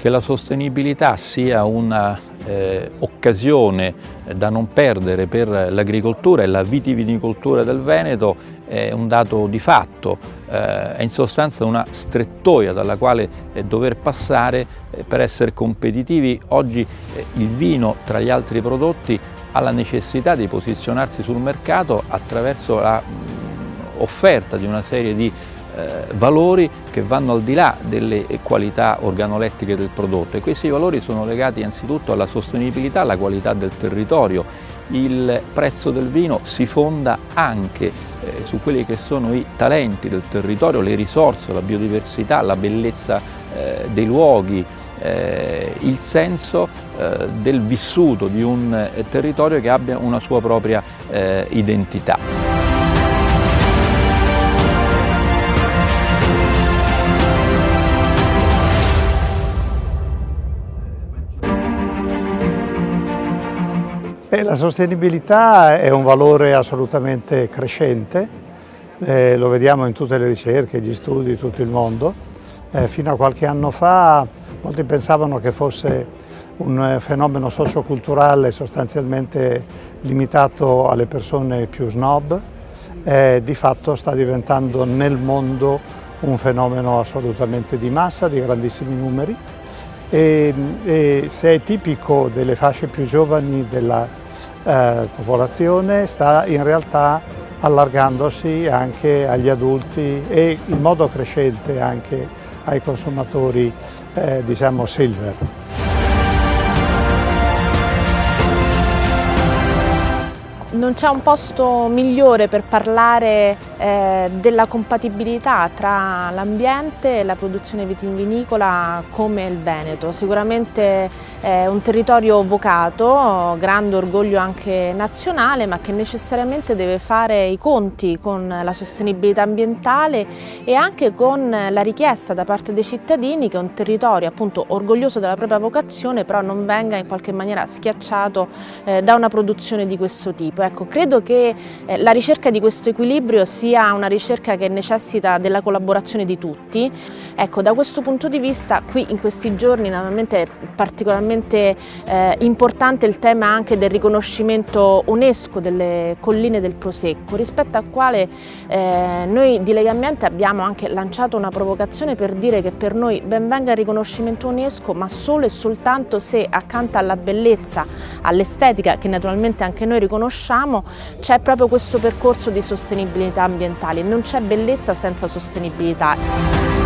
che la sostenibilità sia una occasione da non perdere per l'agricoltura e la vitivinicoltura del Veneto è un dato di fatto, è in sostanza una strettoia dalla quale dover passare per essere competitivi. Oggi il vino, tra gli altri prodotti, ha la necessità di posizionarsi sul mercato attraverso l'offerta di una serie di valori che vanno al di là delle qualità organolettiche del prodotto, e questi valori sono legati anzitutto alla sostenibilità, alla qualità del territorio. Il prezzo del vino si fonda anche su quelli che sono i talenti del territorio, le risorse, la biodiversità, la bellezza dei luoghi, il senso del vissuto di un territorio che abbia una sua propria identità. La sostenibilità è un valore assolutamente crescente, lo vediamo in tutte le ricerche, gli studi di tutto il mondo. Fino a qualche anno fa molti pensavano che fosse un fenomeno socioculturale sostanzialmente limitato alle persone più snob, di fatto sta diventando nel mondo un fenomeno assolutamente di massa, di grandissimi numeri, e se è tipico delle fasce più giovani della popolazione, sta in realtà allargandosi anche agli adulti e in modo crescente anche ai consumatori diciamo silver. Non c'è un posto migliore per parlare della compatibilità tra l'ambiente e la produzione vitivinicola come il Veneto. Sicuramente è un territorio vocato, grande orgoglio anche nazionale, ma che necessariamente deve fare i conti con la sostenibilità ambientale e anche con la richiesta da parte dei cittadini che un territorio appunto orgoglioso della propria vocazione però non venga in qualche maniera schiacciato da una produzione di questo tipo. Ecco, credo che la ricerca di questo equilibrio sia una ricerca che necessita della collaborazione di tutti. Ecco, da questo punto di vista qui in questi giorni naturalmente è particolarmente importante il tema anche del riconoscimento UNESCO delle colline del Prosecco, rispetto al quale noi di Legambiente abbiamo anche lanciato una provocazione per dire che per noi ben venga il riconoscimento UNESCO, ma solo e soltanto se accanto alla bellezza, all'estetica che naturalmente anche noi riconosciamo, c'è proprio questo percorso di sostenibilità ambientale. Non c'è bellezza senza sostenibilità.